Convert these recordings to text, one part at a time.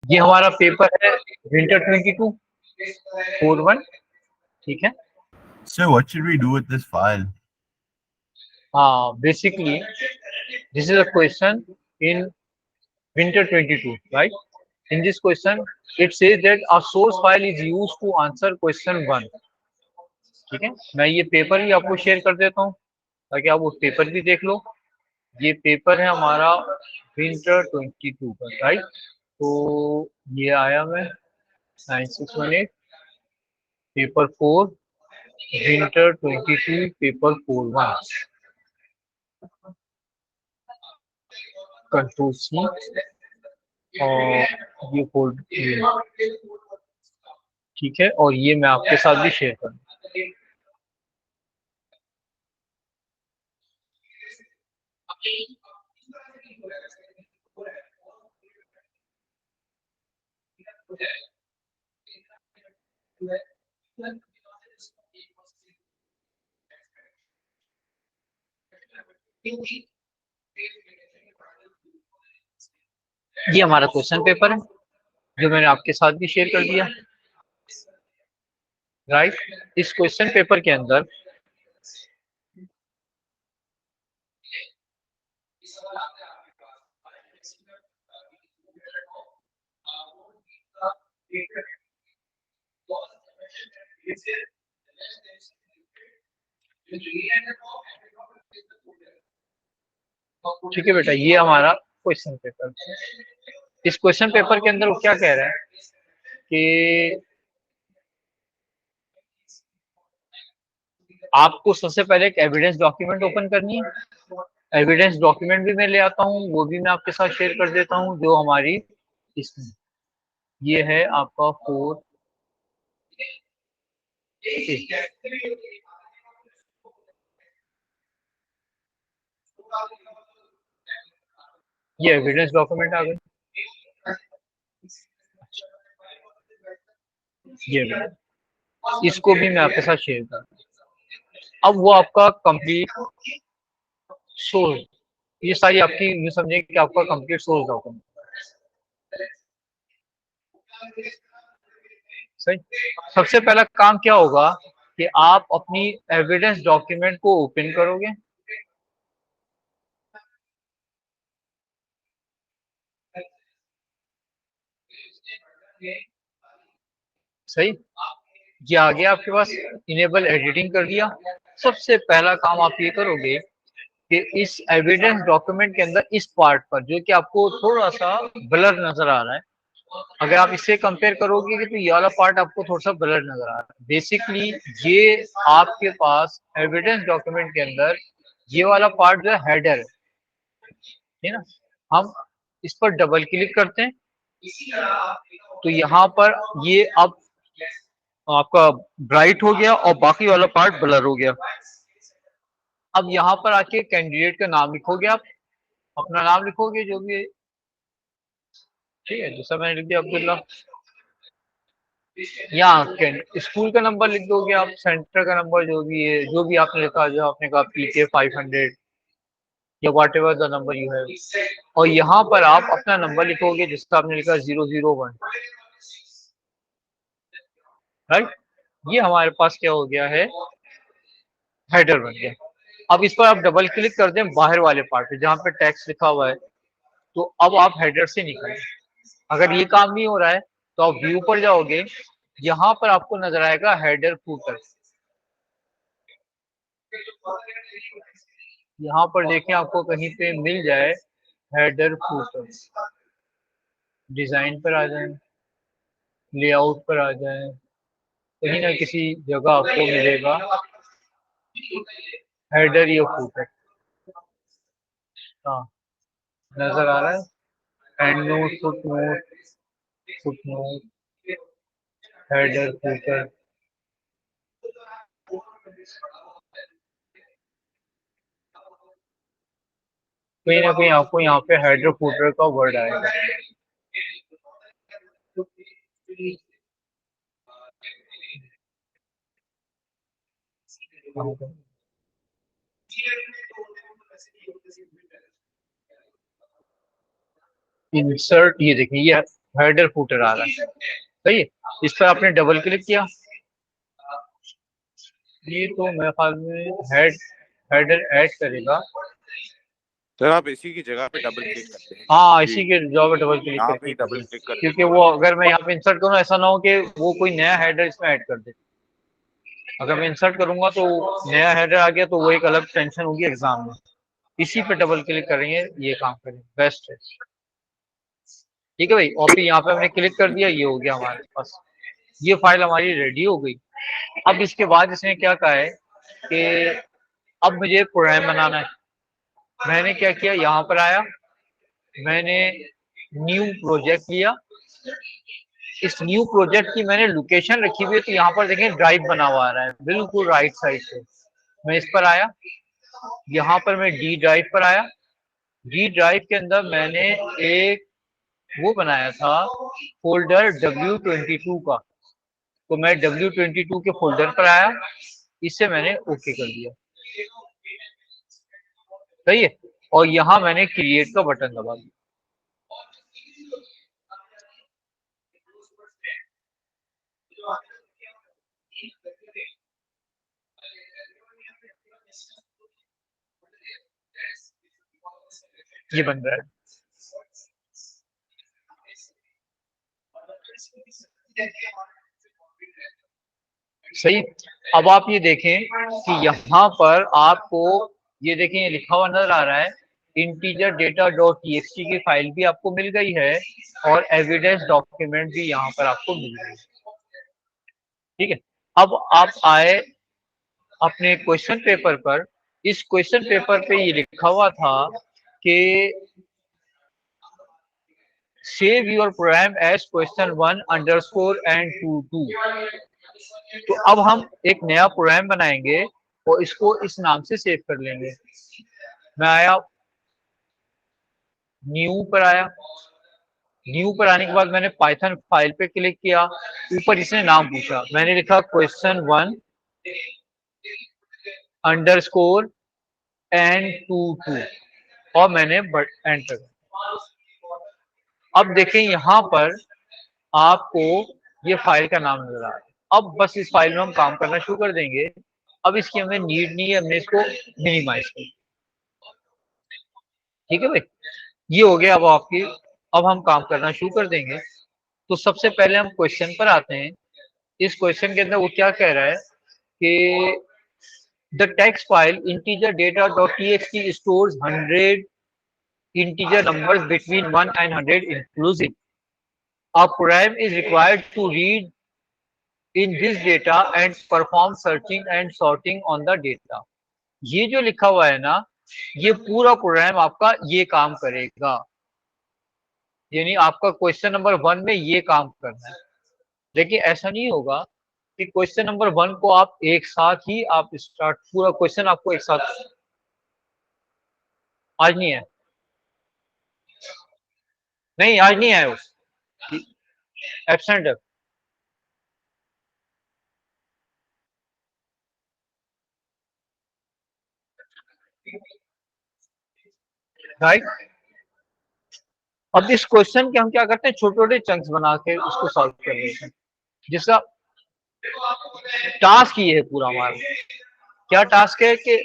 ये हमारा पेपर है विंटर 22 4-1, ठीक है। So what should we do with this file? Basically this is a question in winter 22, right? In this question it says that a source file is used to answer question 1, ठीक है। मैं ये paper भी आपको share कर देता हूँ ताकि आप वो पेपर भी देख लो। ये पेपर है हमारा विंटर 22 का, राइट। तो ये आया मैं 9618 paper 4 winter 22 paper 4-1, control C और ये फोल्ड, ठीक है। और ये मैं आपके साथ भी शेयर करूँ। ये हमारा क्वेश्चन पेपर है जो मैंने आपके साथ भी शेयर कर दिया, राइट। इस क्वेश्चन पेपर के अंदर ठीक है बेटा, ये हमारा क्वेश्चन पेपर। इस क्वेश्चन पेपर के अंदर वो क्या कह रहा है कि आपको सबसे पहले एक एविडेंस डॉक्यूमेंट ओपन करनी है। एविडेंस डॉक्यूमेंट भी मैं ले आता हूँ, वो भी मैं आपके साथ शेयर कर देता हूँ। जो हमारी इसमें ये है आपका 4 ये एविडेंस डॉक्यूमेंट आ गए, ये इसको भी मैं आपके साथ शेयर कर। अब वो आपका कंप्लीट सोर्स, ये सारी आपकी ये समझे कि आपका कंप्लीट सोर्स डॉक्यूमेंट सही। सबसे पहला काम क्या होगा कि आप अपनी एविडेंस डॉक्यूमेंट को ओपन करोगे, सही। ये आ गया आपके पास, इनेबल एडिटिंग कर दिया। सबसे पहला काम आप ये करोगे कि इस एविडेंस डॉक्यूमेंट के अंदर इस पार्ट पर जो कि आपको थोड़ा सा ब्लर नजर आ रहा है, अगर आप इससे कंपेयर करोगे कि तो ये वाला पार्ट आपको थोड़ा सा ब्लर नजर आ रहा है। बेसिकली ये आपके पास एविडेंस डॉक्यूमेंट के अंदर ये वाला पार्ट जो है हेडर है ना। हम इस पर डबल क्लिक करते हैं तो यहाँ पर ये अब आपका ब्राइट हो गया और बाकी वाला पार्ट ब्लर हो गया। अब यहाँ पर आके कैंडिडेट का नाम लिखोगे, आप अपना नाम लिखोगे जो भी है, ठीक है। जैसा मैंने लिख दिया अब्दुल्ला। यहाँ स्कूल का नंबर लिख दोगे आप, सेंटर का नंबर जो भी है, जो भी आपने लिखा, जो आपने कहा PK 500 या what ever the number you have. और यहाँ पर आप अपना नंबर लिखोगे जिसका आपने लिखा 001, राइट। ये हमारे पास क्या हो गया है, हेडर बन गया। अब इस पर आप डबल क्लिक कर दें बाहर वाले पार्ट पे जहाँ पे टेक्स्ट लिखा हुआ है, तो अब आप हेडर से निकलें। अगर ये काम नहीं हो रहा है तो आप व्यू पर जाओगे, यहाँ पर आपको नजर आएगा हेडर फूटर। यहाँ पर देखें आपको कहीं पे मिल जाए हेडर फूटर, डिजाइन पर आ जाए, लेआउट पर आ जाए, कहीं ना किसी जगह आपको मिलेगा हेडर या फूटर। हाँ, नजर आ रहा है, and note, foot note, foot note, header footer. कहीं ना कहीं आपको यहाँ पे हेडर फूटर का वर्ड आएगा। इंसर्ट, ये देखिए ये हेडर फुटर आ रहा है, सही है। इस पर आपने डबल क्लिक किया, ये तो मेरे ख्याल में हेडर ऐड करेगा। सर आप इसी की जगह पे डबल क्लिक करते हैं। हाँ, जी, इसी के जगह पे डबल क्लिक यहाँ करके पे कर डबल दें, क्लिक करके क्योंकि वो अगर मैं यहाँ पे इंसर्ट करूँ, ऐसा ना हो कि वो कोई नया हेडर इसमें ऐड कर दे। अगर मैं इंसर्ट करूंगा तो नया हेडर आ गया तो वो एक अलग टेंशन होगी एग्जाम में। इसी पे डबल क्लिक करेंगे, ये काम करेंगे, बेस्ट है। ठीक है भाई, और फिर यहाँ पे हमने क्लिक कर दिया, ये हो गया हमारे पास, ये फाइल हमारी रेडी हो गई। अब इसके बाद इसने क्या कहा है कि अब मुझे प्रोग्राम बनाना है। मैंने क्या किया, यहाँ पर आया, मैंने न्यू प्रोजेक्ट लिया। इस न्यू प्रोजेक्ट की मैंने लोकेशन रखी हुई है, तो यहाँ पर देखें ड्राइव बना हुआ आ रहा है बिल्कुल राइट साइड पे। मैं इस पर आया, यहाँ पर मैं डी ड्राइव पर आया। डी ड्राइव के अंदर मैंने एक वो बनाया था फोल्डर W22 का, तो मैं W22 के फोल्डर पर आया, इससे मैंने ओके कर दिया, सही है। और यहाँ मैंने क्रिएट का बटन दबा दिया। ये बन रहा है, सही। अब आप ये देखें कि यहाँ पर आपको ये देखें, ये लिखा हुआ नजर आ रहा है, इंटीजर डेटा डॉट टीएक्सटी की फाइल भी आपको मिल गई है और एविडेंस डॉक्यूमेंट भी यहाँ पर आपको मिल गई है। ठीक है, अब आप आए अपने क्वेश्चन पेपर पर। इस क्वेश्चन पेपर पे ये लिखा हुआ था कि save your program as question 1 underscore and 22। तो अब हम एक नया प्रोग्राम बनाएंगे और इसको इस नाम से सेव कर लेंगे। मैं आया, न्यू पर आया, न्यू पर आने के बाद मैंने पाइथन फाइल पे क्लिक किया, ऊपर इसने नाम पूछा, मैंने लिखा क्वेश्चन 1 अंडरस्कोर एंड 22 और मैंने एंटर। अब देखें यहाँ पर आपको ये फाइल का नाम नजर आ रहा है। अब बस इस फाइल में हम काम करना शुरू कर देंगे। अब इसकी हमें नीड नहीं है, हमने इसको मिनिमाइज कर। ठीक है भाई, ये हो गया। अब आपकी, अब हम काम करना शुरू कर देंगे। तो सबसे पहले हम क्वेश्चन पर आते हैं। इस क्वेश्चन के अंदर वो क्या कह रहा है कि the text file integer data dot TXT stores 100 integer numbers between 1 and 100 inclusive. A program is required to read in this data and perform searching and sorting on the data. ये जो लिखा हुआ है ना, ये पूरा प्रोग्राम आपका ये काम करेगा, यानी आपका क्वेश्चन नंबर 1 में ये काम करना है। लेकिन ऐसा नहीं होगा कि क्वेश्चन नंबर 1 को आप एक साथ ही आप स्टार्ट, पूरा क्वेश्चन आपको एक साथ, आज नहीं है, नहीं आज नहीं है, वो एब्सेंट है। राइट, अब इस क्वेश्चन के हम क्या करते हैं, छोटे छोटे चंक्स बना के उसको सॉल्व कर लेते हैं, जिसका टास्क ये है पूरा हमारा। क्या टास्क है कि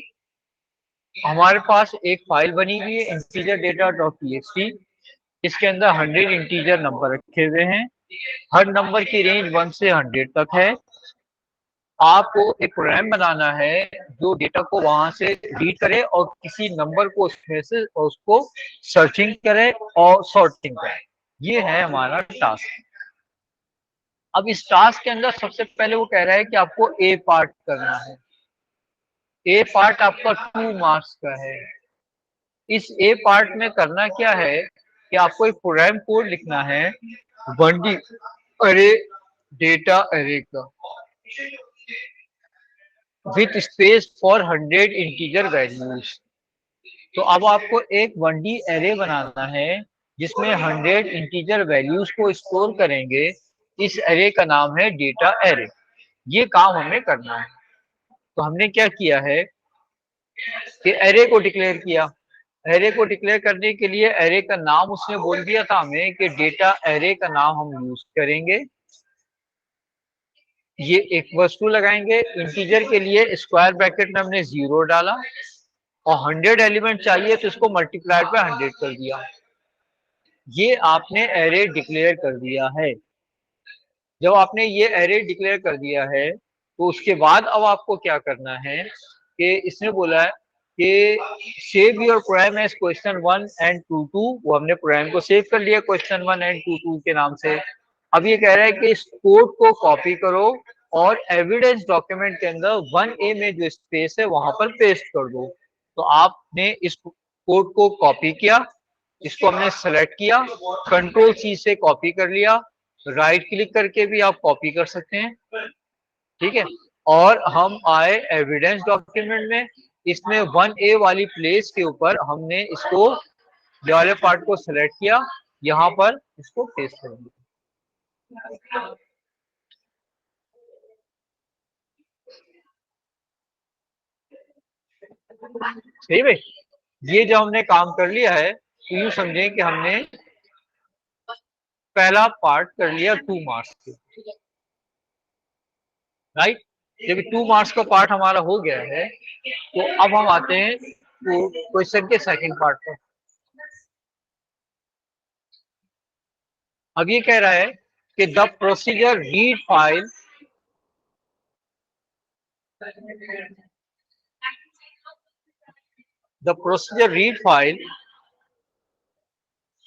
हमारे पास एक फाइल बनी हुई है इंटीजर डेटा डॉट टीएक्सटी, इसके अंदर 100 इंटीजर नंबर रखे हुए हैं, हर नंबर की रेंज 1 से 100 तक है। आपको एक प्रोग्राम बनाना है जो डेटा को वहां से रीड करे और किसी नंबर को उसमें से उसको सर्चिंग करे और सॉर्टिंग करे। ये है हमारा टास्क। अब इस टास्क के अंदर सबसे पहले वो कह रहा है कि आपको ए पार्ट करना है। ए पार्ट आपका 2 मार्क्स का है। इस ए पार्ट में करना क्या है कि आपको एक प्रोग्राम कोड लिखना है 1D अरे डेटा अरे का, with space for 100 integer values. तो अब आपको एक 1D एरे बनाना है जिसमें 100 इंटीजर वैल्यूज को स्टोर करेंगे। इस एरे का नाम है डेटा एरे। ये काम हमें करना है। तो हमने क्या किया है कि एरे को डिक्लेयर किया। एरे को डिक्लेयर करने के लिए एरे का नाम उसने बोल दिया था हमें कि डेटा एरे का नाम हम यूज करेंगे। ये एक वस्तु लगाएंगे, इंटीजर के लिए स्क्वायर ब्रैकेट में हमने 0 डाला और 100 एलिमेंट चाहिए तो इसको मल्टीप्लाइड पे 100 कर दिया। ये आपने एरे डिक्लेयर कर दिया है। जब आपने ये एरे डिक्लेयर कर दिया है तो उसके बाद अब आपको क्या करना है कि इसने बोला है कि save your program as question 1 and 2 वो हमने प्रोग्राम को सेव कर लिया क्वेश्चन 1 एंड 2 के नाम से। अब ये कह रहा है कि इस कोड को कॉपी करो और एविडेंस डॉक्यूमेंट के अंदर 1A में जो स्पेस है वहां पर पेस्ट कर दो। तो आपने इस कोड को कॉपी किया, इसको हमने सेलेक्ट किया, कंट्रोल C से कॉपी कर लिया, राइट क्लिक करके भी आप कॉपी कर सकते हैं, ठीक है। और हम आए एविडेंस डॉक्यूमेंट में, इसमें 1A वाली प्लेस के ऊपर हमने इसको ये वाले पार्ट को सेलेक्ट किया, यहाँ पर इसको पेस्ट करेंगे। सही भाई, ये जब हमने काम कर लिया है तो यूं समझें कि हमने पहला पार्ट कर लिया 2 मार्क्स के, राइट। जब 2 मार्क्स का पार्ट हमारा हो गया है तो अब हम आते हैं क्वेश्चन के सेकंड पार्ट पर। अब ये कह रहा है कि the procedure read file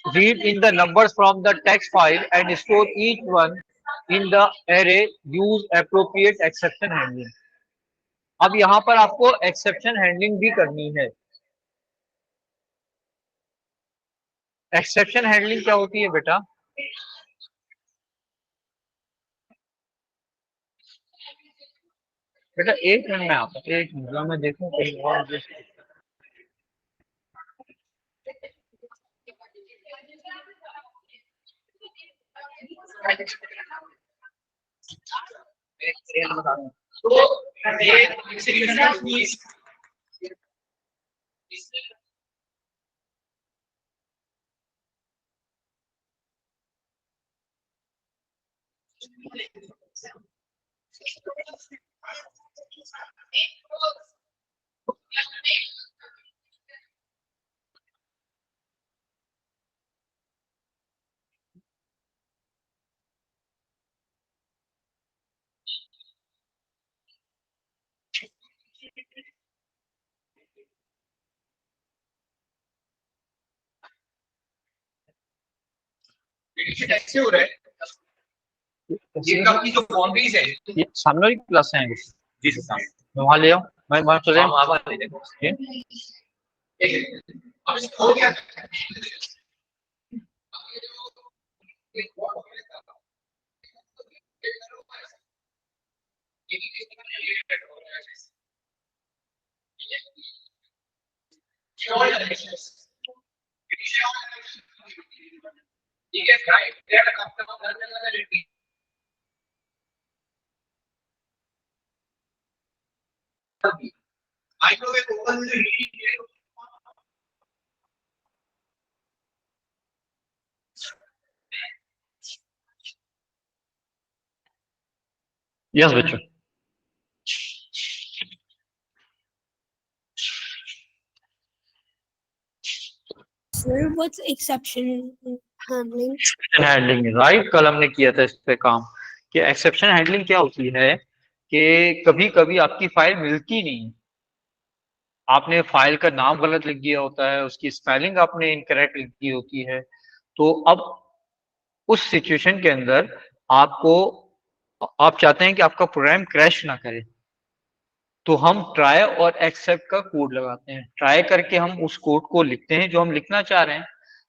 read in the numbers from the text file and store each one in the array, use appropriate exception handling। अब यहां पर आपको एक्सेप्शन हैंडलिंग भी करनी है। एक्सेप्शन हैंडलिंग क्या होती है बेटा? बेटा एक मिनट में आता हूं, एक मिनट मैं देखूं कहीं और। कैसे हो रहा है ये आपकी जो बाउंड्रीज है, ये सामने वाली क्लास है जी सर, मैं वहां ले आऊं, मैं वहां चले वहां ले देखो अब हो गया। ठीक है राइट। माइक्रोवेव ओवन से यस बच्चों। Sir, what's exception handling? Exception handling, right. कल हमने किया था इस पे काम कि एक्सेप्शन हैंडलिंग क्या होती है कि कभी कभी आपकी फाइल मिलती नहीं, आपने फाइल का नाम गलत लिख दिया होता है, उसकी स्पेलिंग आपने इनकरेक्ट लिख दी होती है। तो अब उस सिचुएशन के अंदर आपको, आप चाहते हैं कि आपका प्रोग्राम क्रैश ना करे, तो हम ट्राई और एक्सेप्ट का कोड लगाते हैं। ट्राई करके हम उस कोड को लिखते हैं जो हम लिखना चाह रहे हैं।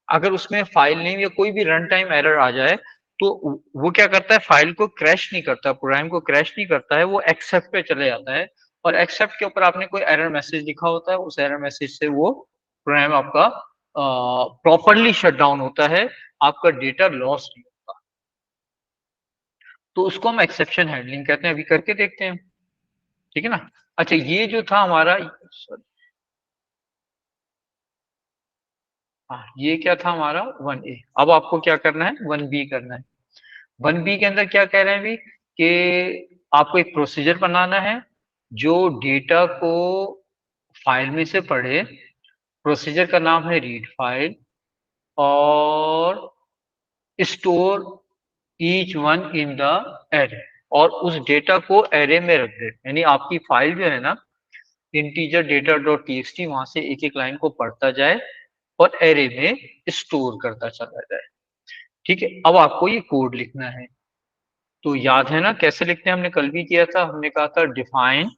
अगर उसमें फाइल नेम या कोई भी रन टाइम एरर आ जाए तो वो क्या करता है, फाइल को क्रैश नहीं करता, प्रोग्राम को क्रैश नहीं करता है, वो एक्सेप्ट पे चले जाता है। और एक्सेप्ट के ऊपर आपने कोई एरर मैसेज लिखा होता है, उस एरर मैसेज से वो प्रोग्राम आपका प्रॉपरली शट डाउन होता है, आपका डेटा लॉस नहीं होता। तो उसको हम एक्सेप्शन हैंडलिंग कहते हैं। अभी करके देखते हैं, ठीक है ना। अच्छा, ये जो था हमारा, हाँ, ये क्या था हमारा 1A। अब आपको क्या करना है, 1B करना है। 1B के अंदर क्या कह रहे हैं अभी कि आपको एक प्रोसीजर बनाना है जो डेटा को फाइल में से पढ़े। प्रोसीजर का नाम है रीड फाइल, और store each one in the array, और उस डेटा को एरे में रख दे। यानी आपकी फाइल जो है ना, इंटीजर डेटा डॉट टीएक्सटी, वहां से एक एक लाइन को पढ़ता जाए और एरे में स्टोर करता चला जाए। ठीक है, अब आपको ये कोड लिखना है। तो याद है ना कैसे लिखते हैं, हमने कल भी किया था, हमने कहा था डिफाइन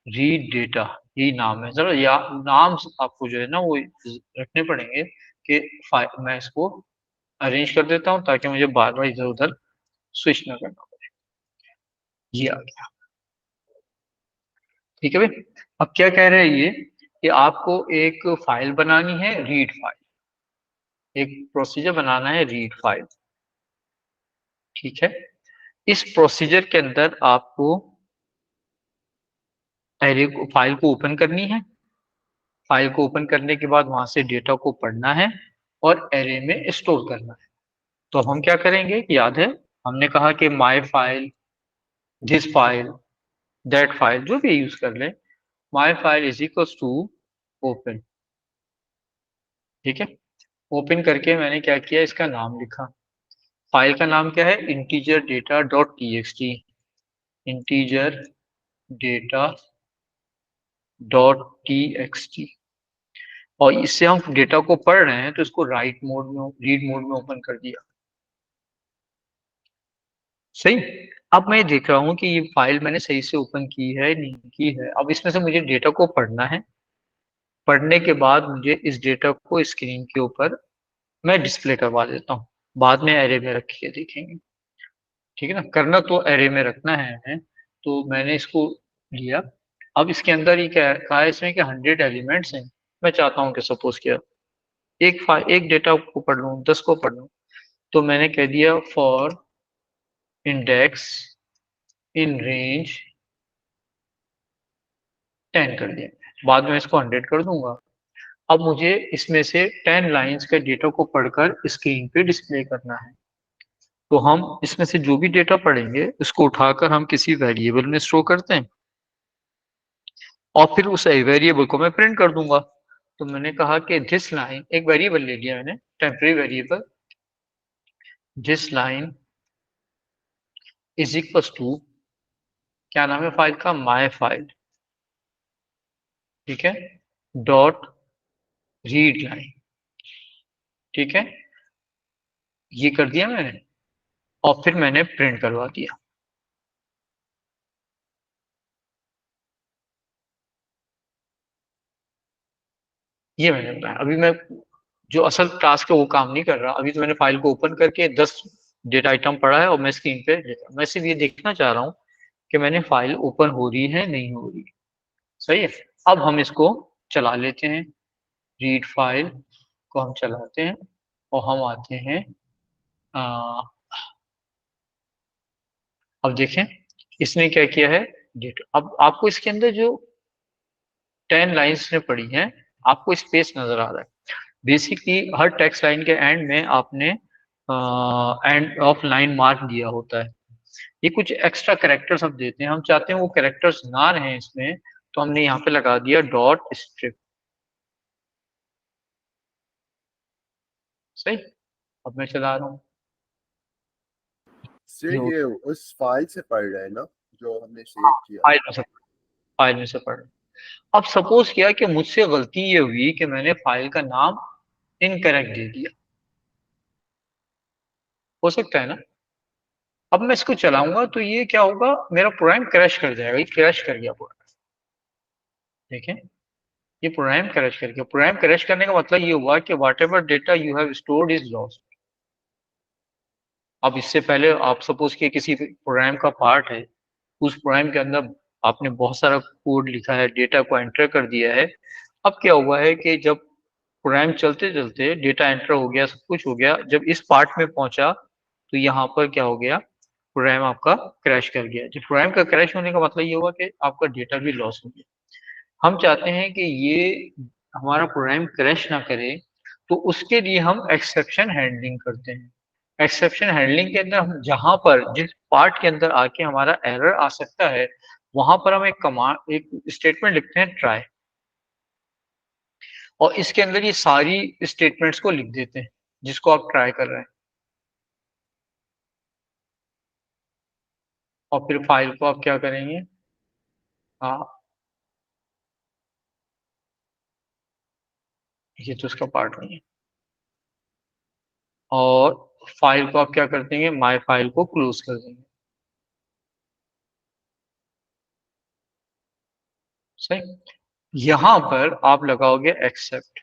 रीड डेटा, यही नाम है। जरा या नाम आपको जो है ना वो रखने पड़ेंगे कि मैं इसको अरेंज कर देता हूँ ताकि मुझे बार बार इधर उधर स्विच ना करना पड़े। ये आ गया। ठीक है भाई। अब क्या कह रहे हैं ये कि आपको एक फाइल बनानी है, रीड फाइल, एक प्रोसीजर बनाना है रीड फाइल। ठीक है, इस प्रोसीजर के अंदर आपको एरे को, फाइल को ओपन करनी है। फाइल को ओपन करने के बाद वहां से डेटा को पढ़ना है और एरे में स्टोर करना है। तो हम क्या करेंगे, याद है हमने कहा कि my file, this file, that file, जो भी यूज कर ले, my file is equal to open. ठीक है, ओपन करके मैंने क्या किया, इसका नाम लिखा। फाइल का नाम क्या है, integer data dot TXT, integer data dot TXT. और इससे हम डेटा को पढ़ रहे हैं तो इसको राइट मोड में, रीड मोड में ओपन कर दिया। सही। अब मैं देख रहा हूँ कि ये फाइल मैंने सही से ओपन की है नहीं की है। अब इसमें से मुझे डेटा को पढ़ना है। पढ़ने के बाद मुझे इस डेटा को स्क्रीन के ऊपर मैं डिस्प्ले करवा देता हूँ, बाद में एरे में रख के देखेंगे। ठीक है ना, करना तो एरे में रखना है। तो मैंने इसको लिया। अब इसके अंदर ये क्या कहा है इसमें कि 100 एलिमेंट्स हैं। मैं चाहता हूँ कि सपोज किया एक डेटा को पढ़ लूँ, 10 को पढ़ लूँ। तो मैंने कह दिया फॉर इंडेक्स इन रेंज 10 कर दिया। बाद में इसको 100 कर दूंगा। अब मुझे इसमें से 10 लाइंस के डेटा को पढ़कर स्क्रीन पे डिस्प्ले करना है। तो हम इसमें से जो भी डेटा पढ़ेंगे उसको उठाकर हम किसी वेरिएबल में स्टोर करते हैं और फिर उस वेरिएबल को मैं प्रिंट कर दूंगा। तो मैंने कहा कि दिस लाइन, एक वेरिएबल ले लिया मैंने, temporary variable, this line is equal to, क्या नाम है फाइल का, माय फाइल। ठीक है, डॉट रीड लाइन। ठीक है, ये कर दिया मैंने और फिर मैंने प्रिंट करवा दिया। ये मैंने बताया। अभी मैं जो असल टास्क है वो काम नहीं कर रहा। अभी तो मैंने फाइल को ओपन करके 10 डेटा आइटम पढ़ा है और मैं स्क्रीन पे मैं सिर्फ ये देखना चाह रहा हूँ कि मैंने फाइल ओपन हो रही है नहीं हो रही। सही है। अब हम इसको चला लेते हैं, रीड फाइल को हम चलाते हैं और हम आते हैं अब देखें इसने क्या किया है, डेटा। अब आपको इसके अंदर जो 10 लाइंस ने पढ़ी हैं, आपको स्पेस नजर आ रहा है। बेसिकली हर टेक्स्ट लाइन के एंड में आपने एंड ऑफ लाइन मार्क दिया होता है। ये कुछ एक्स्ट्रा कैरेक्टर्स हम देते हैं, हम चाहते हैं वो कैरेक्टर्स ना रहें इसमें, तो हमने यहाँ पे लगा दिया डॉट स्ट्रिप। सही। अब मैं चला रहा हूँ। से ये ये उस फाइल से पढ़ रहे हैं ना जो हमने सेव किया। फाइल में से पढ़ रहा हूँ। अब सपोज किया कि मुझसे गलती ये हुई कि मैंने फाइल का नाम इनकरेक्ट दे दिया, हो सकता है ना। अब मैं इसको चलाऊंगा तो ये क्या होगा, मेरा प्रोग्राम क्रैश कर जाएगा। ये क्रैश कर गया प्रोग्राम। देखें, ये प्रोग्राम क्रैश कर गया। प्रोग्राम क्रैश करने का मतलब ये हुआ कि what ever data you have stored is lost. अब इससे पहले आप सपोज किए किसी प्रोग्राम का पार्ट है, उस प्रोग्राम के अंदर आपने बहुत सारा कोड लिखा है, डेटा को एंटर कर दिया है। अब क्या हुआ है कि जब प्रोग्राम चलते चलते डेटा एंटर हो गया, सब कुछ हो गया, जब इस पार्ट में पहुंचा तो यहाँ पर क्या हो गया, प्रोग्राम आपका क्रैश कर गया। जब प्रोग्राम का क्रैश होने का मतलब ये हुआ कि आपका डेटा भी लॉस हो गया। हम चाहते हैं कि ये हमारा प्रोग्राम क्रैश ना करे, तो उसके लिए हम एक्सेप्शन हैंडलिंग करते हैं। एक्सेप्शन हैंडलिंग के अंदर हम जहां पर जिस पार्ट के अंदर आके हमारा एरर आ सकता है वहां पर हम एक स्टेटमेंट लिखते हैं ट्राई, और इसके अंदर ये सारी स्टेटमेंट्स को लिख देते हैं जिसको आप ट्राई कर रहे हैं, और फिर फाइल को आप क्या करेंगे, हाँ ये तो इसका पार्ट नहीं है, और फाइल को आप क्या कर देंगे, माय फाइल को क्लोज कर देंगे। सही। यहां पर आप लगाओगे एक्सेप्ट,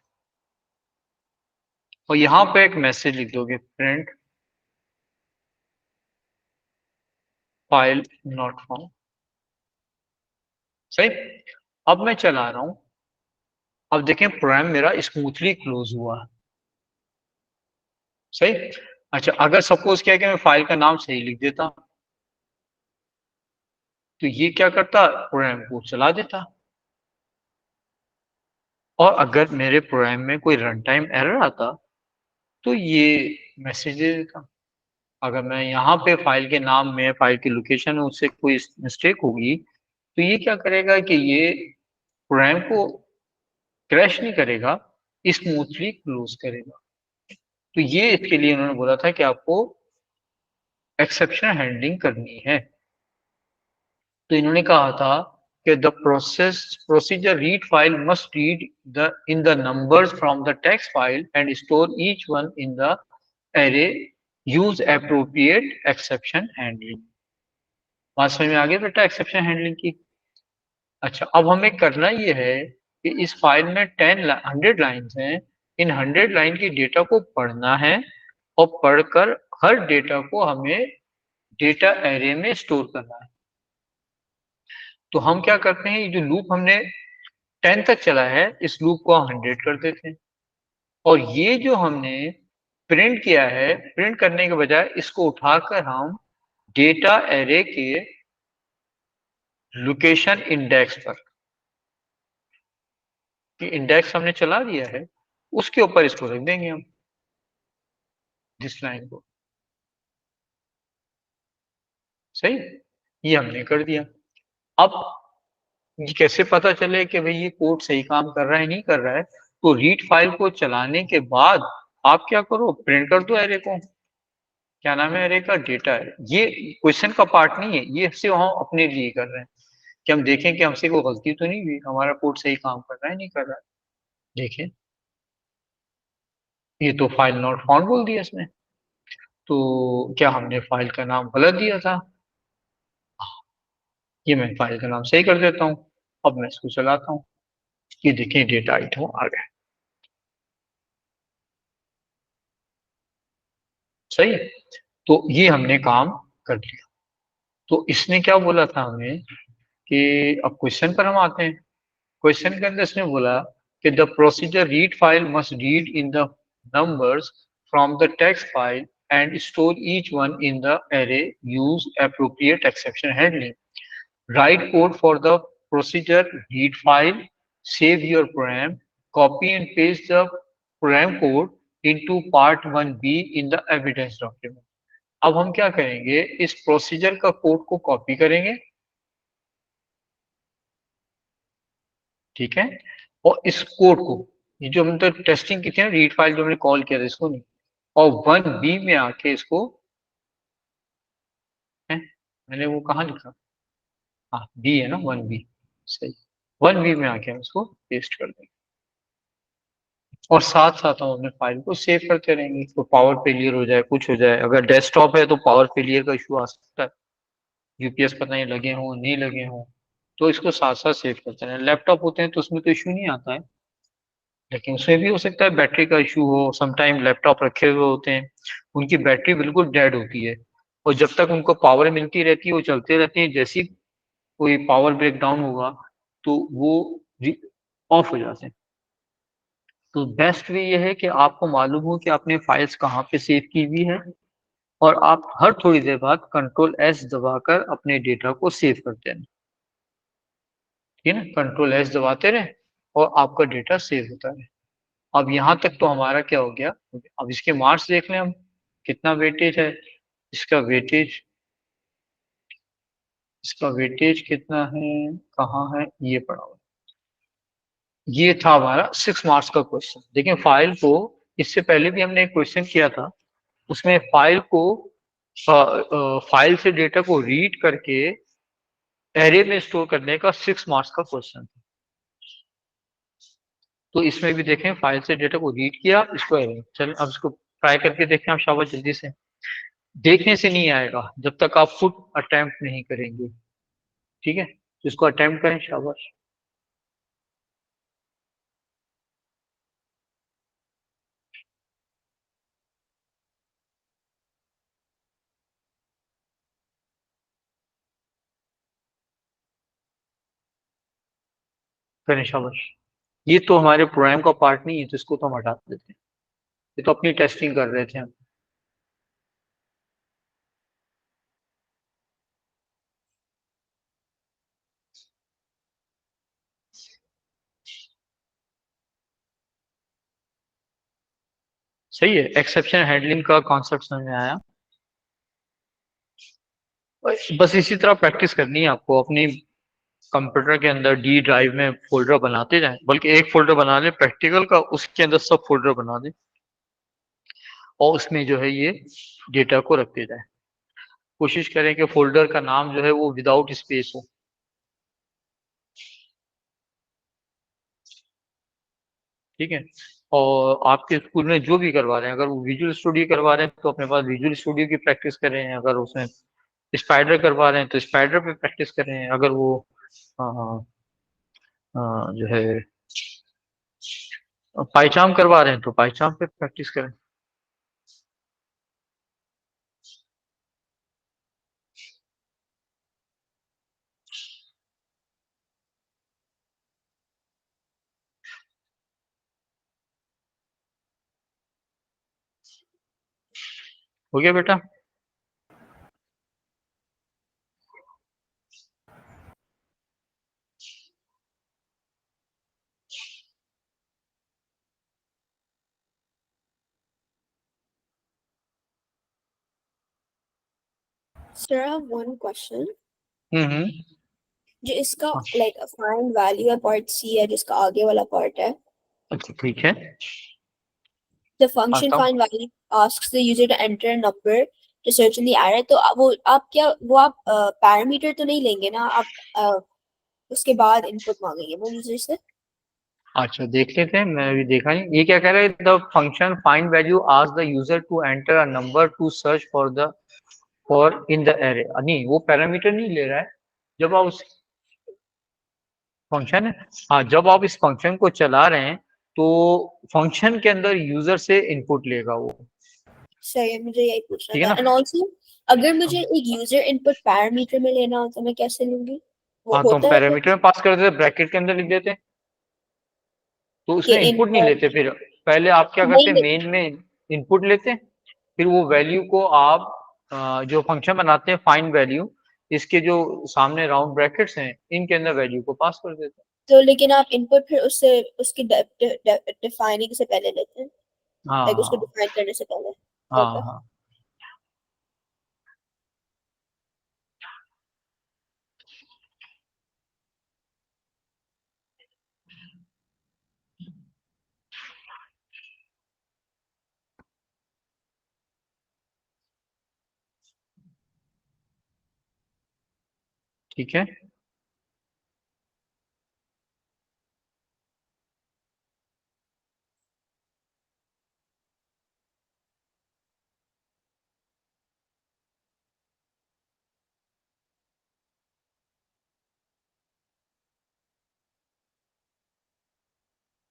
और यहां पे एक मैसेज लिख दोगे प्रिंट फाइल नॉट फाउंड। सही। अब मैं चला रहा हूं, अब देखें प्रोग्राम मेरा स्मूथली क्लोज हुआ है। सही। अच्छा, अगर सपोज क्या है कि मैं फाइल का नाम सही लिख देता तो ये क्या करता, प्रोग्राम को चला देता। और अगर मेरे प्रोग्राम में कोई रन टाइम एरर आता तो ये मैसेज दे देता। अगर मैं यहाँ पे फाइल के नाम में, फाइल की लोकेशन में उससे कोई मिस्टेक होगी तो ये क्या करेगा कि ये प्रोग्राम को क्रैश नहीं करेगा, स्मूथली क्लोज करेगा। तो ये इसके लिए उन्होंने बोला था कि आपको एक्सेप्शन हैंडलिंग करनी है। तो इन्होंने कहा था कि the procedure read file must read the in the numbers from the text file and store each one in the array, use appropriate exception handling. बात समझ में आ गई बेटा एक्सेप्शन हैंडलिंग की। अच्छा, अब हमें करना ये है कि इस फाइल में 100 लाइन्स हैं, इन 100 लाइन की डेटा को पढ़ना है, और पढ़कर हर डेटा को हमें डेटा एरे में स्टोर करना है। तो हम क्या करते हैं, ये जो लूप हमने 10 तक चला है इस लूप को हम 100 कर देते हैं, और ये जो हमने प्रिंट किया है, प्रिंट करने के बजाय इसको उठाकर हम डेटा एरे के लोकेशन इंडेक्स पर, कि इंडेक्स हमने चला दिया है उसके ऊपर इसको रख देंगे हम, जिस लाइन को। सही। ये हमने कर दिया। अब ये कैसे पता चले कि भाई ये कोड सही काम कर रहा है नहीं कर रहा है, तो रीड फाइल को चलाने के बाद आप क्या करो, प्रिंट कर दो एरे को। क्या नाम है एरे का, डेटा है। ये क्वेश्चन का पार्ट नहीं है, ये सिर्फ हम अपने लिए कर रहे हैं कि हम देखें कि हमसे कोई गलती तो नहीं हुई, हमारा कोड सही काम कर रहा है नहीं कर रहा है। देखें, ये तो फाइल नॉट फाउंड बोल दिया इसने, तो क्या हमने फाइल का नाम गलत दिया था। ये मैं फाइल का नाम सही कर देता हूँ। अब मैं इसको चलाता हूँ, ये देखें डेटा आइटम आ गया। सही है। तो ये हमने काम कर लिया। तो इसने क्या बोला था हमें कि अब क्वेश्चन पर हम आते हैं। क्वेश्चन के अंदर इसने बोला कि the procedure read file must read in the numbers from the text file and store each one in the array, use appropriate exception handling. Write code for the procedure read file, save your program, copy and paste the program code into part 1b in the evidence document. अब हम क्या करेंगे, इस procedure का code को copy करेंगे, ठीक है, और इस कोड को, ये जो हमने तो टेस्टिंग की थी ना, रीड फाइल जो हमने कॉल किया था इसको नहीं, और 1b में आके इसको है, मैंने वो कहाँ लिखा, हाँ बी है ना, 1b। सही। 1b में आके हम इसको पेस्ट कर देंगे, और साथ साथ हम अपने फाइल को सेव करते रहेंगे। तो पावर फेलियर हो जाए, कुछ हो जाए, अगर डेस्कटॉप है तो पावर फेलियर का इशू आ सकता है, यूपीएस पता नहीं लगे हों नहीं लगे हों, तो इसको साथ साथ सेव करते रहें। लैपटॉप होते हैं तो उसमें तो इशू नहीं आता है, लेकिन उसमें भी हो सकता है बैटरी का इशू हो। समटाइम लैपटॉप रखे हुए होते हैं, उनकी बैटरी बिल्कुल डेड होती है, और जब तक उनको पावर मिलती रहती है वो चलते रहते हैं, जैसे ही कोई पावर ब्रेक डाउन होगा तो वो ऑफ हो जाते हैं। तो बेस्ट वे ये है कि आपको मालूम हो कि आपने फाइल्स कहाँ पे सेव की हुई है, और आप हर थोड़ी देर बाद कंट्रोल एस दबाकर अपने डेटा को सेव करते हैं। ठीक है ना, कंट्रोल एस दबाते रहे और आपका डेटा सेव होता है। अब यहाँ तक तो हमारा क्या हो गया, अब इसके मार्क्स देख लें हम कितना वेटेज है। इसका वेटेज इसका वेटेज कितना है, कहाँ है, ये पड़ा हुआ है। ये था हमारा 6 मार्क्स का क्वेश्चन। देखिए फाइल को, इससे पहले भी हमने एक क्वेश्चन किया था, उसमें फाइल को फाइल से डेटा को रीड करके एरे में स्टोर करने का 6 मार्क्स का क्वेश्चन था। तो इसमें भी देखें फाइल से डेटा को रीड किया, इसको एरे, चल अब इसको ट्राई करके देखें आप, शाबाश जल्दी से। देखने से नहीं आएगा जब तक आप खुद अटेम्प्ट नहीं करेंगे, ठीक है, तो इसको अटेम्प्ट करें, शाबाश। करें, शाबाश। ये तो हमारे प्रोग्राम का पार्ट नहीं है, तो इसको तो हम हटा देते हैं, ये तो अपनी टेस्टिंग कर रहे थे हम। सही है, एक्सेप्शन हैंडलिंग का कॉन्सेप्ट समझ में आया। बस इसी तरह प्रैक्टिस करनी है आपको, अपनी कंप्यूटर के अंदर डी ड्राइव में फोल्डर बनाते जाएं, बल्कि एक फोल्डर बना लें प्रैक्टिकल का, उसके अंदर सब फोल्डर बना दें और उसमें जो है ये डेटा को रखते जाएं। कोशिश करें कि फोल्डर का नाम जो है वो विदाउट स्पेस हो, ठीक है। और आपके स्कूल में जो भी करवा रहे हैं, अगर वो विजुअल स्टूडियो करवा रहे हैं तो अपने पास विजुअल स्टूडियो की प्रैक्टिस करें, अगर उसमें स्पाइडर करवा रहे हैं तो स्पाइडर पे प्रैक्टिस करें, अगर वो जो है पाइचाम करवा रहे हैं तो पाइचाम पे प्रैक्टिस करें। हो गया बेटा? Sir, I have one question. हम्म। जो इसका like find value है part C है, जिसका आगे वाला part है. अच्छा ठीक है, The function आता हूँ। find value asks the user to enter a number to search in the array. तो वो आप क्या, वो आप पैरामीटर तो नहीं लेंगे ना आप, उसके बाद इनपुट मांगेंगे वो यूजर से? अच्छा देख लेते हैं, मैं अभी देखा नहीं। ये क्या कह रहा है, the function find value ask the user to enter a number to search for in the array. नहीं, वो पैरामीटर नहीं ले रहा है। जब आप उस फंक्शन है, हाँ, जब आप इस फंक्शन को चला रहे हैं तो फंक्शन के अंदर यूजर से इनपुट लेगा वो, सही है, मुझे यही पूछना ठीक है था. ना। एंड ऑल्सो अगर मुझे एक यूजर इनपुट पैरामीटर में लेना हो तो मैं कैसे लूंगी, वो हाँ, तो हम होता है वो पैरामीटर में पास कर देते, ब्रैकेट के अंदर लिख देते, तो कि उसमें इन इनपुट नहीं लेते। फिर पहले आप क्या करते, नहीं मेन में इनपुट लेते, फिर वो वैल्यू को आप जो फंक्शन बनाते हैं फाइंड वैल्यू, इसके जो सामने राउंड ब्रैकेट्स हैं इनके अंदर वैल्यू को पास कर देते हैं। तो लेकिन आप इनपुट फिर उससे उसकी डिफाइनिंग से पहले लेते हैं, हाँ लाइक उसको हाँ डिफाइन करने से पहले. हाँ ओके. हाँ, ठीक है।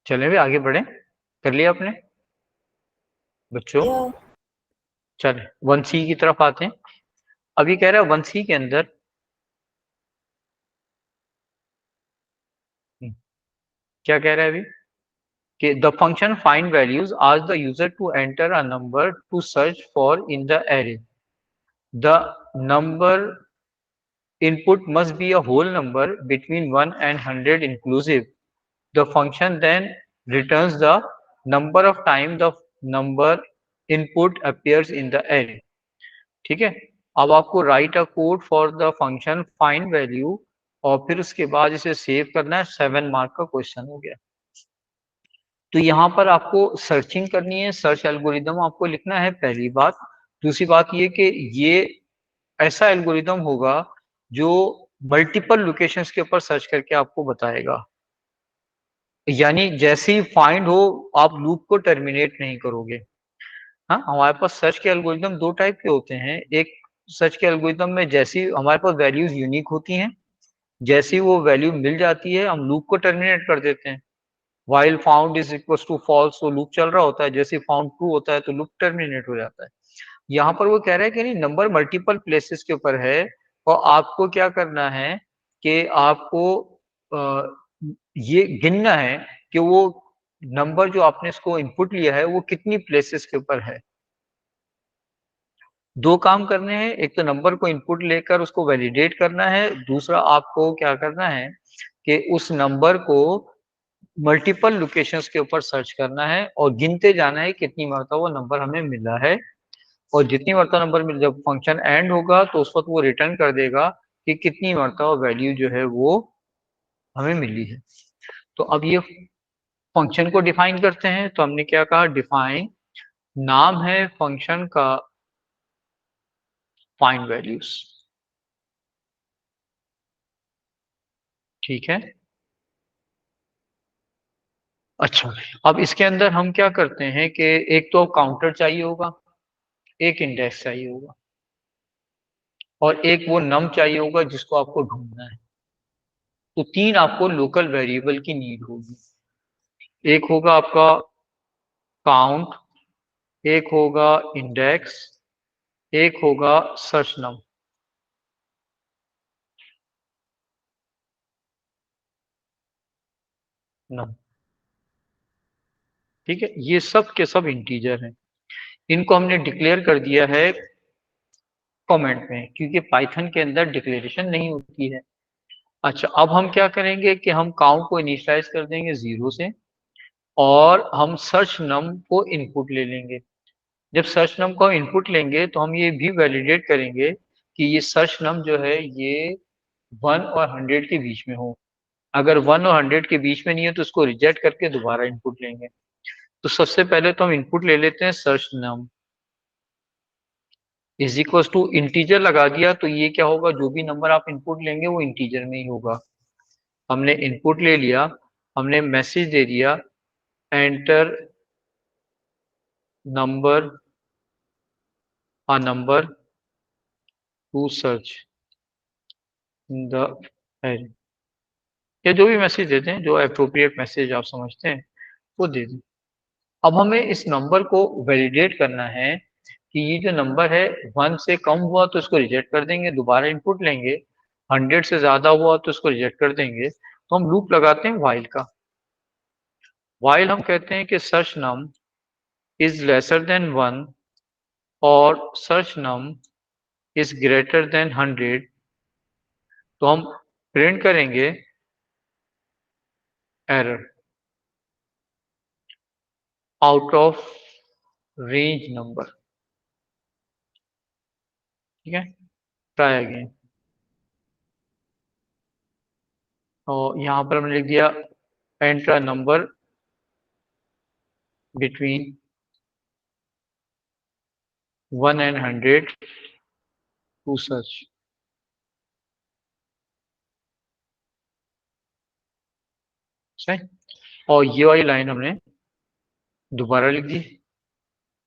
चले भी आगे बढ़े, कर लिया आपने बच्चों? या चले 1C की तरफ आते हैं। अभी कह रहा है 1C के अंदर क्या कह रहा है अभी, कि the function find values ask the user to enter a number to search for in the array. The number input must be a whole number between 1 and 100 inclusive. The function then returns the number of time the number input appears in the array. ठीक है, अब आपको right a code for the function find value और फिर उसके बाद इसे save करना है। 7 मार्क का क्वेश्चन हो गया। तो यहाँ पर आपको सर्चिंग करनी है, सर्च एल्गोरिदम आपको लिखना है, पहली बात। दूसरी बात ये कि ये ऐसा एल्गोरिदम होगा जो मल्टीपल लोकेशंस के ऊपर सर्च करके आपको बताएगा। यानी जैसे ही फाइंड हो आप लूप को टर्मिनेट नहीं करोगे। हाँ, हमारे पास सर्च के एल्गोरिदम दो टाइप के होते हैं। एक सर्च के एल्गोरिदम में जैसी हमारे पास वैल्यूज यूनिक होती हैं, जैसी वो वैल्यू मिल जाती है हम लूप को टर्मिनेट कर देते हैं। While found is equal to false, तो लूप चल रहा होता है, जैसे फाउंड ट्रू होता है तो लूप टर्मिनेट हो जाता है। यहाँ पर वो कह रहा है कि नहीं, नंबर मल्टीपल प्लेसेस के ऊपर है और आपको क्या करना है कि आपको ये गिनना है कि वो नंबर जो आपने इसको इनपुट लिया है वो कितनी प्लेसेस के ऊपर है। दो काम करने हैं, एक तो नंबर को इनपुट लेकर उसको वैलिडेट करना है, दूसरा आपको क्या करना है कि उस नंबर को मल्टीपल लोकेशंस के ऊपर सर्च करना है और गिनते जाना है कितनी मरतबा वो नंबर हमें मिला है। और जितनी मरतबा नंबर मिल, जब फंक्शन एंड होगा तो उस वक्त वो रिटर्न कर देगा कि कितनी मरतबा वैल्यू जो है वो हमें मिली है। तो अब ये फंक्शन को डिफाइन करते हैं। तो हमने क्या कहा, डिफाइन, नाम है फंक्शन का फाइंड वैल्यूज। ठीक है, अच्छा। अब इसके अंदर हम क्या करते हैं कि एक तो काउंटर चाहिए होगा, एक इंडेक्स चाहिए होगा और एक वो नम चाहिए होगा जिसको आपको ढूंढना है। तो तीन आपको लोकल वेरिएबल की नीड होगी। एक होगा आपका काउंट, एक होगा इंडेक्स, एक होगा सर्च नम। नम, ठीक है, ये सब के सब इंटीजर हैं। इनको हमने डिक्लेयर कर दिया है कमेंट में, क्योंकि पाइथन के अंदर डिक्लेरेशन नहीं होती है। अच्छा, अब हम क्या करेंगे कि हम काउंट को इनिशियलाइज कर देंगे 0 से और हम सर्च नम को इनपुट ले लेंगे। जब सर्च नम को इनपुट लेंगे तो हम ये भी वैलिडेट करेंगे कि ये सर्च नम जो है ये 1 और 100 के बीच में हो। अगर 1 और 100 के बीच में नहीं है तो उसको रिजेक्ट करके दोबारा इनपुट लेंगे। तो सबसे पहले तो हम इनपुट ले लेते हैं search num is equal to integer लगा दिया। तो ये क्या होगा, जो भी नंबर आप इनपुट लेंगे वो इंटीजर में ही होगा। हमने इनपुट ले लिया, हमने मैसेज दे दिया enter number a number to search in the array, या जो भी मैसेज देते हैं, जो एप्रोप्रिएट मैसेज आप समझते हैं वो दे दें। अब हमें इस नंबर को वैलिडेट करना है कि ये जो नंबर है 1 से कम हुआ तो इसको रिजेक्ट कर देंगे, दोबारा इनपुट लेंगे। 100 से ज्यादा हुआ तो इसको रिजेक्ट कर देंगे। तो हम लूप लगाते हैं व्हाइल का। व्हाइल हम कहते हैं कि search num is lesser than 1 और search num is greater than 100। तो हम प्रिंट करेंगे error out of range number. ठीक है, ट्राई अगेन। और यहाँ पर हमने लिख दिया enter number between 1 and 100 to search. सही, और ये वाली लाइन हमने दोबारा लिख दी,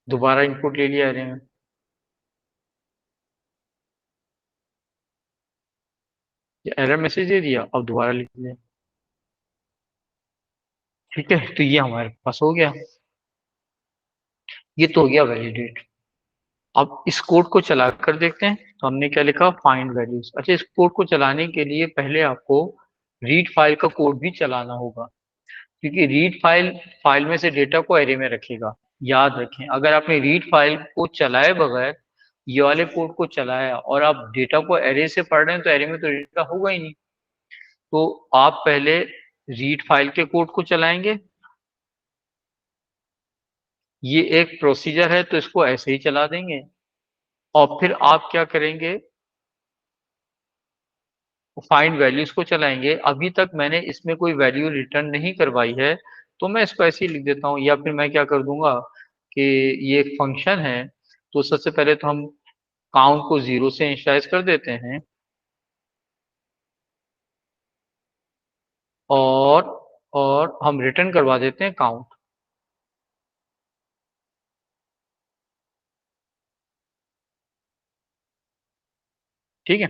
दोबारा इनपुट ले लिया एरे में। एरर मैसेज दे दिया, अब दोबारा लिख दिया। ठीक है, तो ये हमारे पास हो गया, ये तो हो गया वैलिडेट। अब इस कोड को चला कर देखते हैं। तो हमने क्या लिखा, फाइंड वैल्यूज। अच्छा, इस कोड को चलाने के लिए पहले आपको रीड फाइल का कोड भी चलाना होगा, क्योंकि रीड फाइल फाइल में से डेटा को एरे में रखेगा। याद रखें, अगर आपने रीड फाइल को चलाए बगैर ये वाले कोड को चलाया और आप डेटा को एरे से पढ़ रहे हैं तो एरे में तो डेटा होगा ही नहीं। तो आप पहले रीड फाइल के कोड को चलाएंगे ये एक प्रोसीजर है, तो इसको ऐसे ही चला देंगे। और फिर आप क्या करेंगे, फाइंड वैल्यूज को चलाएंगे। अभी तक मैंने इसमें कोई वैल्यू रिटर्न नहीं करवाई है, तो मैं इसको ऐसे ही लिख देता हूँ। या फिर मैं क्या कर दूंगा कि ये एक फंक्शन है, तो सबसे पहले तो हम काउंट को 0 से इनिशियलाइज कर देते हैं, और हम रिटर्न करवा देते हैं काउंट। ठीक है,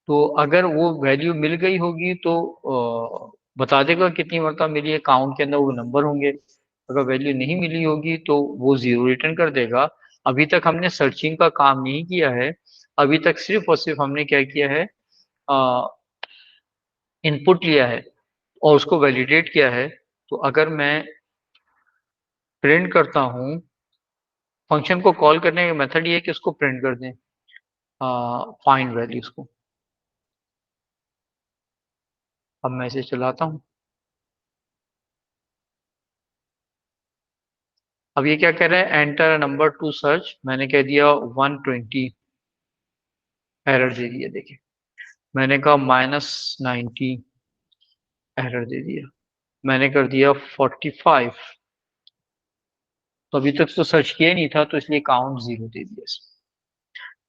तो अगर वो वैल्यू मिल गई होगी तो बता देगा कितनी मरतबा मिली है, काउंट के अंदर वो नंबर होंगे। अगर वैल्यू नहीं मिली होगी तो वो 0 रिटर्न कर देगा। अभी तक हमने सर्चिंग का काम नहीं किया है, अभी तक सिर्फ और सिर्फ हमने क्या किया है, इनपुट लिया है और उसको वैलिडेट किया है। तो अगर मैं प्रिंट करता हूँ, फंक्शन को कॉल करने का मेथड ये है कि उसको प्रिंट कर दें फाइंड वैल्यूज को। अब मैं इसे चलाता हूँ। अब ये क्या कह रहा है, एंटर नंबर टू सर्च, मैंने कह दिया 120, एरर दे दिया। देखिए, मैंने कहा -90, एरर दे दिया। मैंने कर दिया 45, तो अभी तक तो सर्च किया ही नहीं था, तो इसलिए काउंट 0 दे दिया इसमें।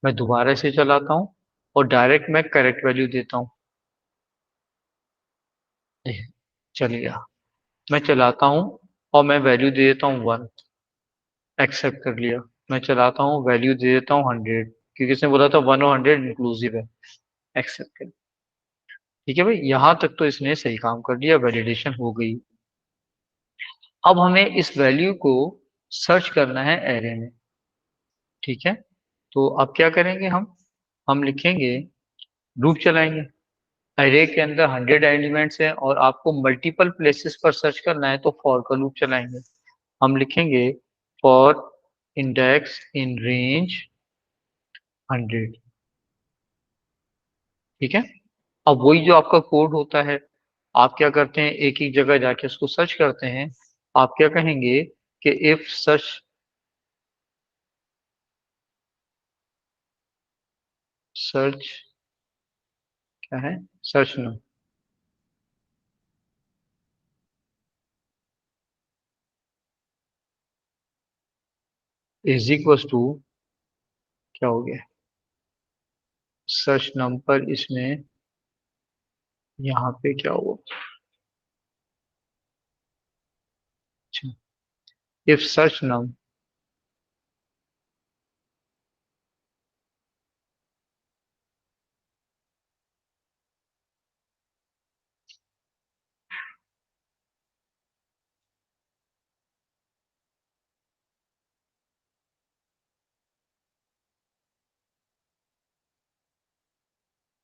मैं दोबारा से चलाता हूँ और डायरेक्ट मैं करेक्ट वैल्यू देता हूँ। चल गया। मैं चलाता हूँ और मैं वैल्यू दे देता हूँ 1, एक्सेप्ट कर लिया। मैं चलाता हूँ, वैल्यू दे देता हूँ 100, क्योंकि इसने बोला था 1 और 100 इंक्लूसिव है, एक्सेप्ट कर। ठीक है भाई, यहाँ तक तो इसने सही काम कर लिया, वैलिडेशन हो गई। अब हमें इस वैल्यू को सर्च करना है एरे में। ठीक है, तो अब क्या करेंगे, हम लिखेंगे, लूप चलाएंगे। एरे के अंदर 100 एलिमेंट्स हैं और आपको मल्टीपल प्लेसेस पर सर्च करना है, तो फॉर का लूप चलाएंगे। हम लिखेंगे फॉर इंडेक्स इन रेंज 100। ठीक है, अब वही जो आपका कोड होता है, आप क्या करते हैं, एक एक जगह जाके उसको सर्च करते हैं। आप क्या कहेंगे कि इफ सर्च क्या है, search no is equal to, क्या हो गया, सर्च नम पर इसमें यहाँ पे क्या हुआ, अच्छा, if search num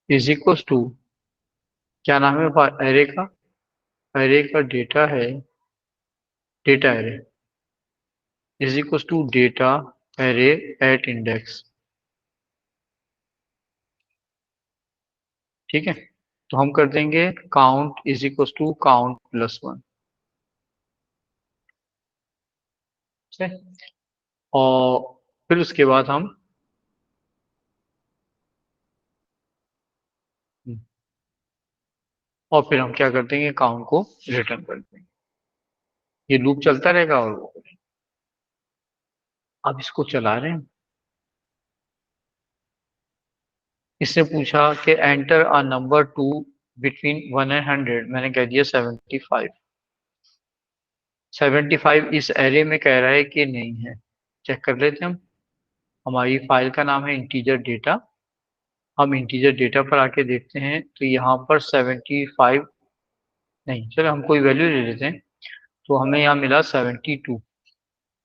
is equal to, क्या नाम है एरे का, एरे का डेटा है, data array is equal to data array at index. ठीक है, तो हम कर देंगे count is equal to count plus 1। और फिर उसके बाद हम और फिर हम क्या कर देंगे, काउंट को रिटर्न कर देंगे। ये लूप चलता रहेगा और वो, अब इसको चला रहे हैं। इसने पूछा कि enter a number to between 1 and 100, मैंने कह दिया 75। 75 इस एरे में कह रहा है कि नहीं है, चेक कर लेते हैं हम। हमारी फाइल का नाम है इंटीजर डेटा, हम इंटीजर डेटा पर आके देखते हैं, तो यहाँ पर 75 नहीं, चलो हम कोई वैल्यू ले लेते हैं। तो हमें यहाँ मिला 72,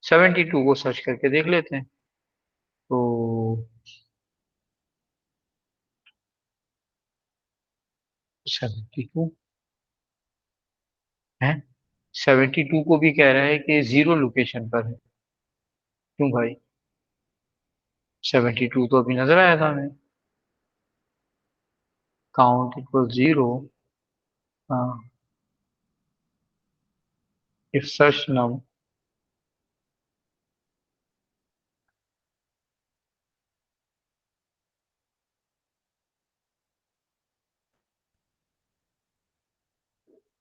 72 को सर्च करके देख लेते हैं। तो 72 है, 72 को भी कह रहा है कि 0 लोकेशन पर है। क्यों भाई, 72 तो अभी नजर आया था हमें, काउंट इक्वल 0, हाँ, if search num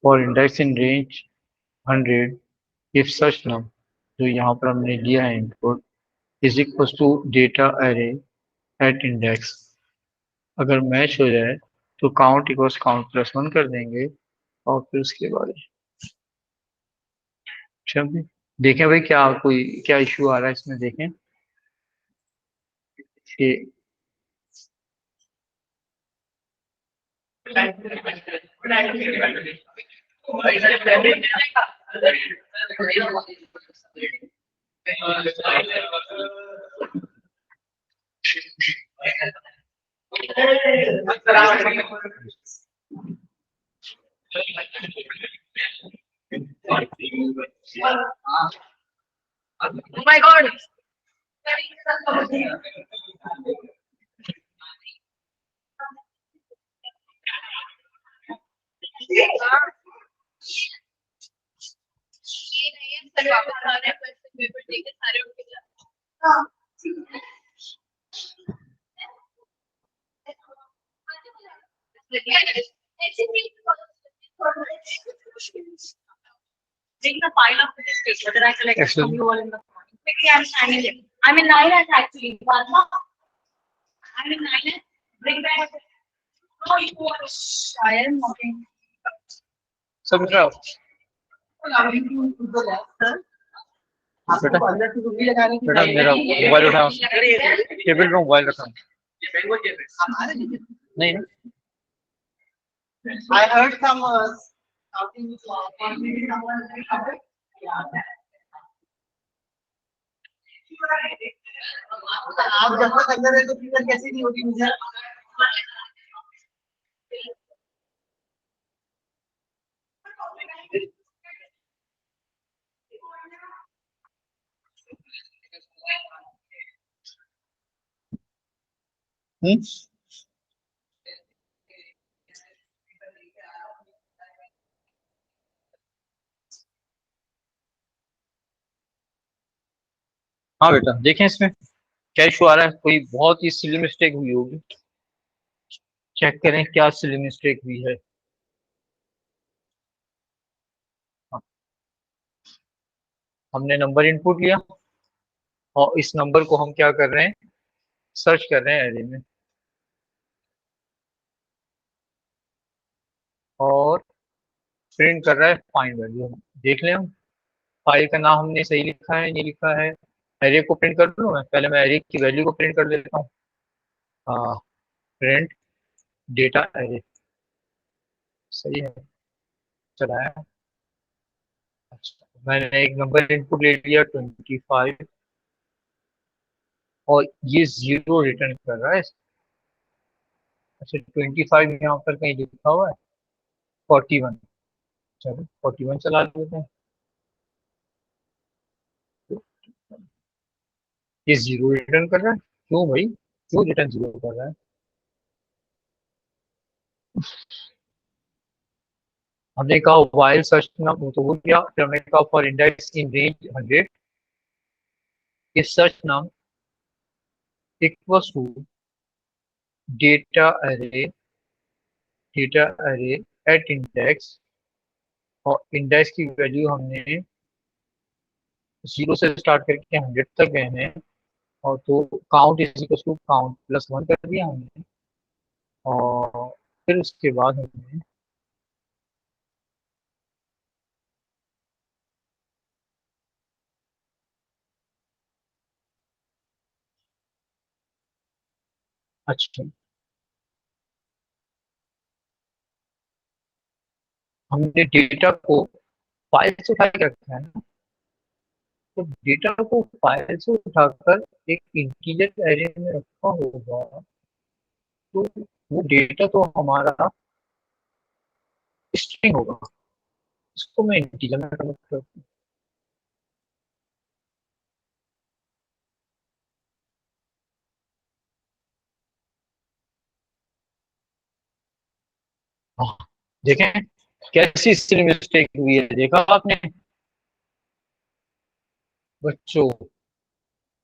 for index in range 100 if सच नम, जो यहाँ पर हमने लिया है input, is equal to data array at index, अगर मैच हो जाए तो काउंट इक्वल्स काउंट प्लस 1 कर देंगे और फिर उसके बाद चलिए देखें भाई क्या कोई क्या इशू आ रहा है इसमें, देखें कि Oh my God! Bring the pile of this paper that I collected from you all in the morning. Quickly, I'm standing there. I'm in 9th actually. One more. I'm in 9th. Bring back. No, you are shy and mocking. सब उठाओ बेटा, बेटा मेरा mobile उठाओ, table पे mobile रखा नहीं ना? I heard some talking. आप जब तक अंदर है तो फिकर कैसी नहीं होती मुझे? हाँ बेटा देखें इसमें क्या इशू आ रहा है, कोई बहुत ही सिली मिस्टेक हुई होगी, चेक करें क्या सिली मिस्टेक हुई है। हाँ। हमने नंबर इनपुट लिया और इस नंबर को हम क्या कर रहे हैं, सर्च कर रहे हैं एरे में, और प्रिंट कर रहा है फाइंड वैल्यू। देख लें हम फाइल का नाम हमने सही लिखा है नहीं लिखा है। एरे को प्रिंट कर लूँ मैं, पहले मैं एरे की वैल्यू को प्रिंट कर देता हूँ। हाँ, प्रिंट डेटा एरे सही है, चलाया। अच्छा, मैंने एक नंबर इनपुट ले लिया 25 और ये 0 रिटर्न कर रहा है। अच्छा 25 यहाँ पर कहीं लिखा हुआ है 41, चलो 41 चला देते हैं। ये 0 रिटर्न कर रहा है, क्यों भाई, क्यों रिटर्न 0 कर रहा है? हमने कहा वाइल सर्च ना तो वो क्या, फिर हमने कहा for index in range 100 if search name equals to data array at index, और इंडेक्स की वैल्यू हमने 0 से स्टार्ट करके 100 तक गए हैं, और तो count is equal to count plus 1 कर दिया हमने, और फिर उसके बाद हमने अच्छा हमने डेटा को फाइल से उठा के रखा है ना, तो डेटा को फाइल से उठाकर एक इंटीजर एरे में रखा होगा, तो वो डेटा तो हमारा स्ट्रिंग होगा, उसको मैं इंटीजर में कन्वर्ट करता हूँ। हाँ, देखें कैसी स्ट्रिंग मिस्टेक हुई है, देखा आपने बच्चों?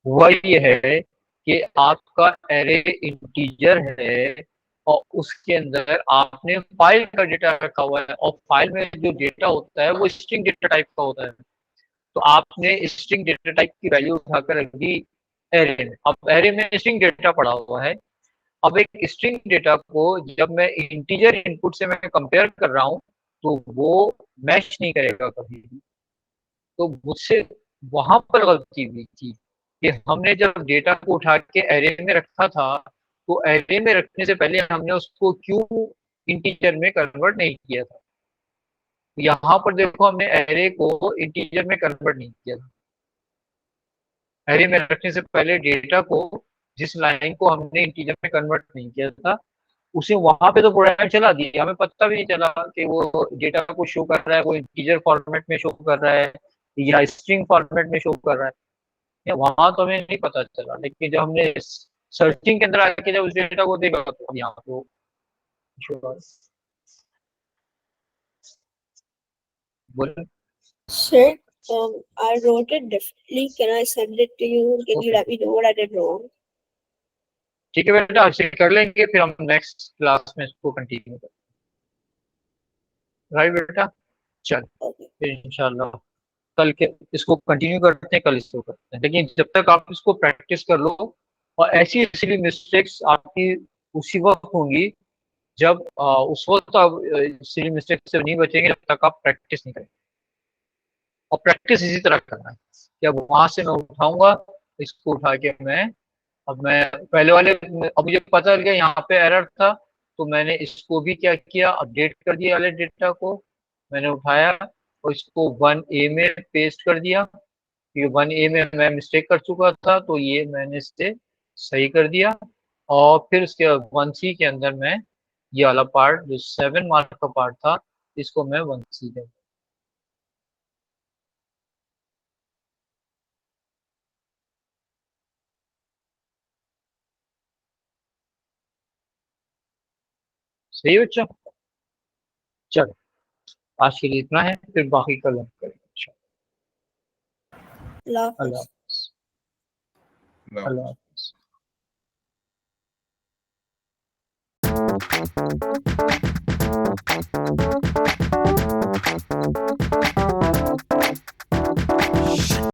हुआ ये है कि आपका एरे इंटीजर है और उसके अंदर आपने फाइल का डेटा रखा हुआ है, और फाइल में जो डेटा होता है वो स्ट्रिंग डेटा टाइप का होता है। तो आपने स्ट्रिंग डेटा टाइप की वैल्यू उठाकर रख दी एरे में। अब एरे में स्ट्रिंग डेटा पड़ा हुआ है। अब एक स्ट्रिंग डेटा को जब मैं इंटीजर इनपुट से मैं कंपेयर कर रहा हूँ तो वो मैच नहीं करेगा कभी भी। तो मुझसे वहां पर गलती हुई थी कि हमने जब डेटा को उठा के एरे में रखा था तो एरे में रखने से पहले हमने उसको क्यों इंटीजर में कन्वर्ट नहीं किया था। यहाँ पर देखो हमने एरे को इंटीजर में कन्वर्ट नहीं किया था। एरे में रखने से पहले डेटा को, जिस लाइन को हमने इंटीजर में कन्वर्ट नहीं किया था, उसे वहां पे तो प्रोग्राम चला दिया, हमें पता भी नहीं चला कि वो डेटा को शो कर रहा है, वो इंटीजर फॉर्मेट में शो कर रहा है या स्ट्रिंग फॉर्मेट में शो कर रहा है, वहां तो हमें नहीं पता चला। लेकिन जब हमने सर्चिंग के अंदर आके जब उस डेटा को देखा तो यहाँ तो बोले Sir, I wrote it differently. Can I send it to you? Can you Okay. let me know what I did wrong? ठीक है बेटा, ऐसे कर लेंगे, फिर हम नेक्स्ट क्लास में इसको कंटिन्यू करेंगे। राइट बेटा, चल Okay. फिर इंशाल्लाह कल के इसको कंटिन्यू करते हैं, कल इसको करते हैं। लेकिन जब तक आप इसको प्रैक्टिस कर लो, और ऐसी सिली मिस्टेक्स आपकी उसी वक्त होंगी जब उस वक्त आप सिली मिस्टेक से नहीं बचेंगे जब तक आप प्रैक्टिस नहीं करेंगे। और प्रैक्टिस इसी तरह करना है कि अब वहां से मैं उठाऊंगा, इसको उठा के अब मैं पहले वाले, अब मुझे पता चल गया यहाँ पे एरर था, तो मैंने इसको भी क्या किया, अपडेट कर दिया वाले डेटा को मैंने उठाया और इसको 1A में पेस्ट कर दिया। ये 1A में मैं मिस्टेक कर चुका था तो ये मैंने इससे सही कर दिया। और फिर उसके 1C के अंदर मैं ये वाला पार्ट जो 7 मार्क का पार्ट था इसको मैं 1C दे। सही बच्चा, चलो आज के लिए इतना है, फिर बाकी कल हम करेंगे। Allah Hafiz. अल्लाह अल्लाह हाफिज़।